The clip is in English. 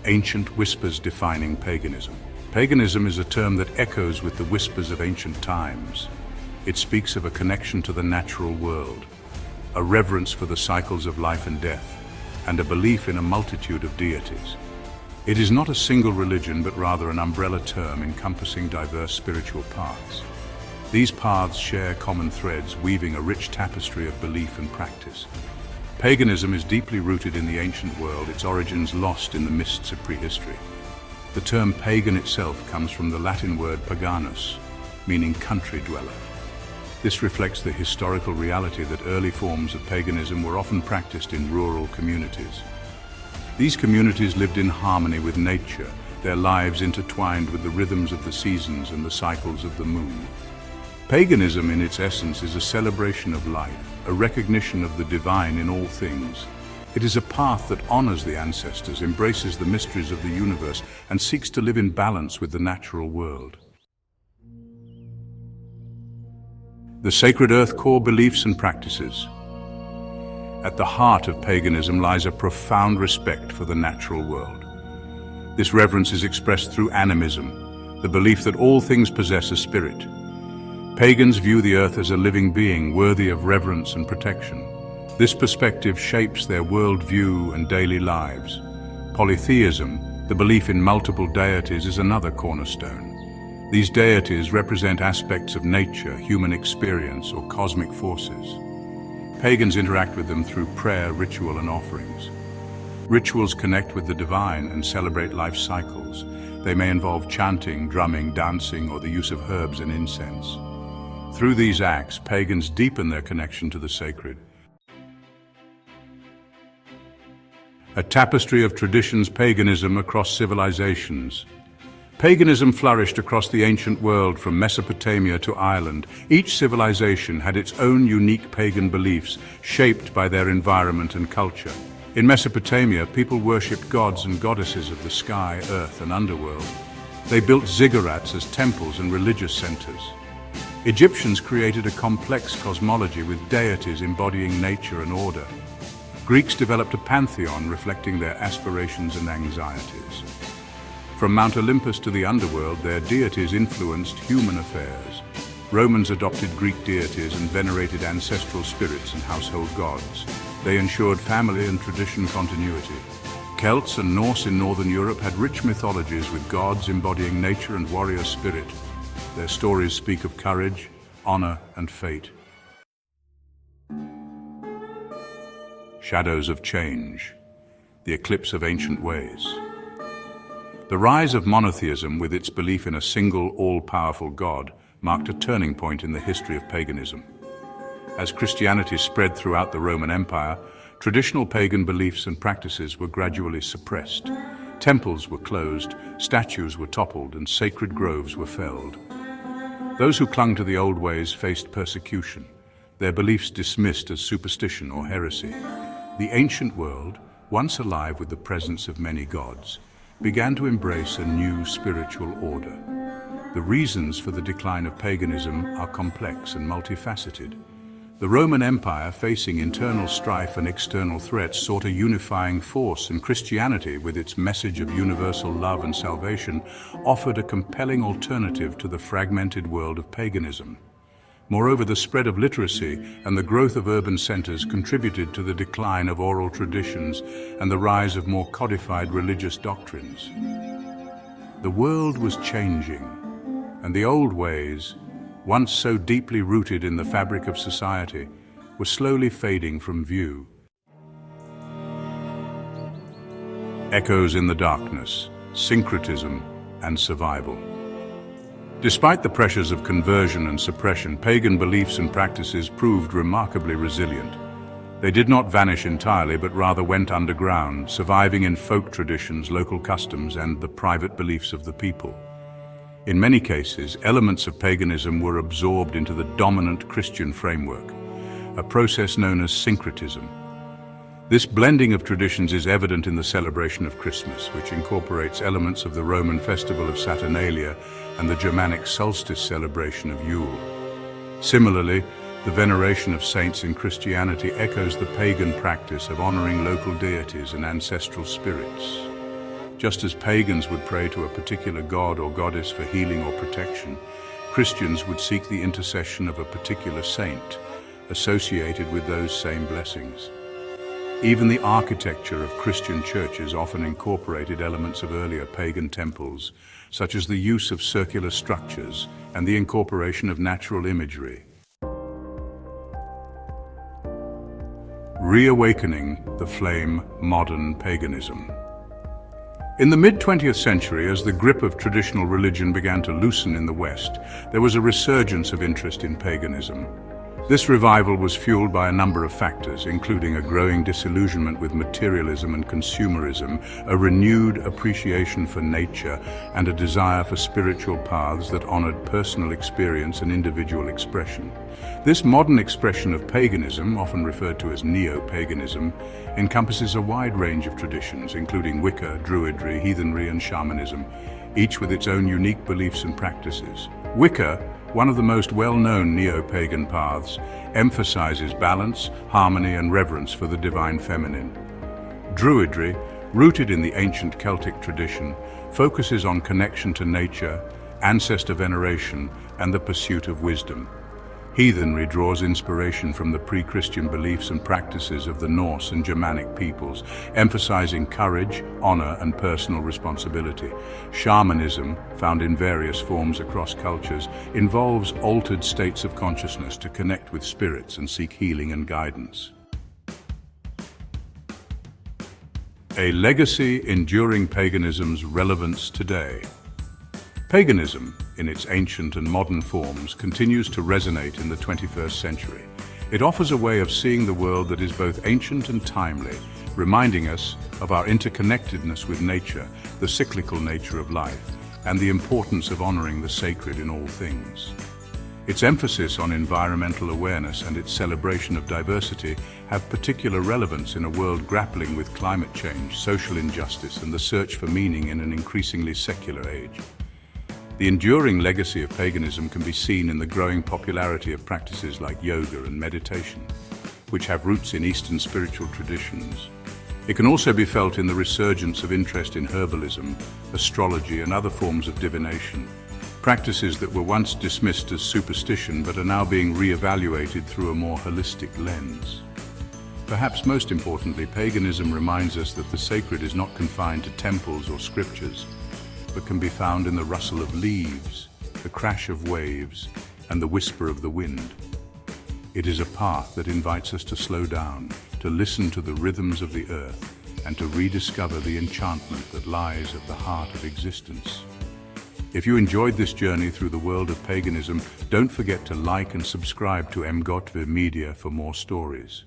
ancient whispers defining paganism. Paganism is a term that echoes with the whispers of ancient times. It speaks of a connection to the natural world, a reverence for the cycles of life and death, and a belief in a multitude of deities. It is not a single religion, but rather an umbrella term encompassing diverse spiritual paths. These paths share common threads, weaving a rich tapestry of belief and practice. Paganism is deeply rooted in the ancient world, its origins lost in the mists of prehistory. The term pagan itself comes from the Latin word paganus, meaning country dweller. This reflects the historical reality that early forms of paganism were often practiced in rural communities. These communities lived in harmony with nature, their lives intertwined with the rhythms of the seasons and the cycles of the moon. Paganism, in its essence, is a celebration of life, a recognition of the divine in all things. It is a path that honors the ancestors, embraces the mysteries of the universe, and seeks to live in balance with the natural world. The sacred earth core beliefs and practices. At the heart of paganism lies a profound respect for the natural world. This reverence is expressed through animism, the belief that all things possess a spirit. Pagans view the earth as a living being worthy of reverence and protection. This perspective shapes their worldview and daily lives. Polytheism, the belief in multiple deities, is another cornerstone. These deities represent aspects of nature, human experience, or cosmic forces. Pagans interact with them through prayer, ritual, and offerings. Rituals connect with the divine and celebrate life cycles. They may involve chanting, drumming, dancing, or the use of herbs and incense. Through these acts, pagans deepen their connection to the sacred. A tapestry of traditions, paganism across civilizations. Paganism flourished across the ancient world from Mesopotamia to Ireland. Each civilization had its own unique pagan beliefs, shaped by their environment and culture. In Mesopotamia, people worshipped gods and goddesses of the sky, earth, and underworld. They built ziggurats as temples and religious centers. Egyptians created a complex cosmology with deities embodying nature and order. Greeks developed a pantheon reflecting their aspirations and anxieties. From Mount Olympus to the underworld, their deities influenced human affairs. Romans adopted Greek deities and venerated ancestral spirits and household gods. They ensured family and tradition continuity. Celts and Norse in Northern Europe had rich mythologies with gods embodying nature and warrior spirit. Their stories speak of courage, honor, and fate. Shadows of change. The eclipse of ancient ways. The rise of monotheism, with its belief in a single, all-powerful God, marked a turning point in the history of paganism. As Christianity spread throughout the Roman Empire, traditional pagan beliefs and practices were gradually suppressed. Temples were closed, statues were toppled, and sacred groves were felled. Those who clung to the old ways faced persecution, their beliefs dismissed as superstition or heresy. The ancient world, once alive with the presence of many gods, began to embrace a new spiritual order. The reasons for the decline of paganism are complex and multifaceted. The Roman Empire, facing internal strife and external threats, sought a unifying force, and Christianity, with its message of universal love and salvation, offered a compelling alternative to the fragmented world of paganism. Moreover, the spread of literacy and the growth of urban centers contributed to the decline of oral traditions and the rise of more codified religious doctrines. The world was changing, and the old ways, once so deeply rooted in the fabric of society, were slowly fading from view. Echoes in the darkness, syncretism, and survival. Despite the pressures of conversion and suppression, pagan beliefs and practices proved remarkably resilient. They did not vanish entirely, but rather went underground, surviving in folk traditions, local customs, and the private beliefs of the people. In many cases, elements of paganism were absorbed into the dominant Christian framework, a process known as syncretism. This blending of traditions is evident in the celebration of Christmas, which incorporates elements of the Roman festival of Saturnalia and the Germanic solstice celebration of Yule. Similarly, the veneration of saints in Christianity echoes the pagan practice of honoring local deities and ancestral spirits. Just as pagans would pray to a particular god or goddess for healing or protection, Christians would seek the intercession of a particular saint associated with those same blessings. Even the architecture of Christian churches often incorporated elements of earlier pagan temples, such as the use of circular structures and the incorporation of natural imagery. Reawakening the flame modern paganism. In the mid-20th century, as the grip of traditional religion began to loosen in the West, there was a resurgence of interest in paganism. This revival was fueled by a number of factors, including a growing disillusionment with materialism and consumerism, a renewed appreciation for nature, and a desire for spiritual paths that honored personal experience and individual expression. This modern expression of paganism, often referred to as neo-paganism, encompasses a wide range of traditions, including Wicca, Druidry, heathenry, and shamanism, each with its own unique beliefs and practices. Wicca, one of the most well-known neo-pagan paths, emphasizes balance, harmony, and reverence for the divine feminine. Druidry, rooted in the ancient Celtic tradition, focuses on connection to nature, ancestor veneration, and the pursuit of wisdom. Heathenry draws inspiration from the pre-Christian beliefs and practices of the Norse and Germanic peoples, emphasizing courage, honor, and personal responsibility. Shamanism, found in various forms across cultures, involves altered states of consciousness to connect with spirits and seek healing and guidance. A legacy enduring paganism's relevance today. Paganism, in its ancient and modern forms, continues to resonate in the 21st century. It offers a way of seeing the world that is both ancient and timely, reminding us of our interconnectedness with nature, the cyclical nature of life, and the importance of honoring the sacred in all things. Its emphasis on environmental awareness and its celebration of diversity have particular relevance in a world grappling with climate change, social injustice, and the search for meaning in an increasingly secular age. The enduring legacy of paganism can be seen in the growing popularity of practices like yoga and meditation, which have roots in Eastern spiritual traditions. It can also be felt in the resurgence of interest in herbalism, astrology, and other forms of divination, practices that were once dismissed as superstition but are now being re-evaluated through a more holistic lens. Perhaps most importantly, paganism reminds us that the sacred is not confined to temples or scriptures, but can be found in the rustle of leaves, the crash of waves, and the whisper of the wind. It is a path that invites us to slow down, to listen to the rhythms of the earth, and to rediscover the enchantment that lies at the heart of existence. If you enjoyed this journey through the world of paganism, don't forget to like and subscribe to emgotv Media for more stories.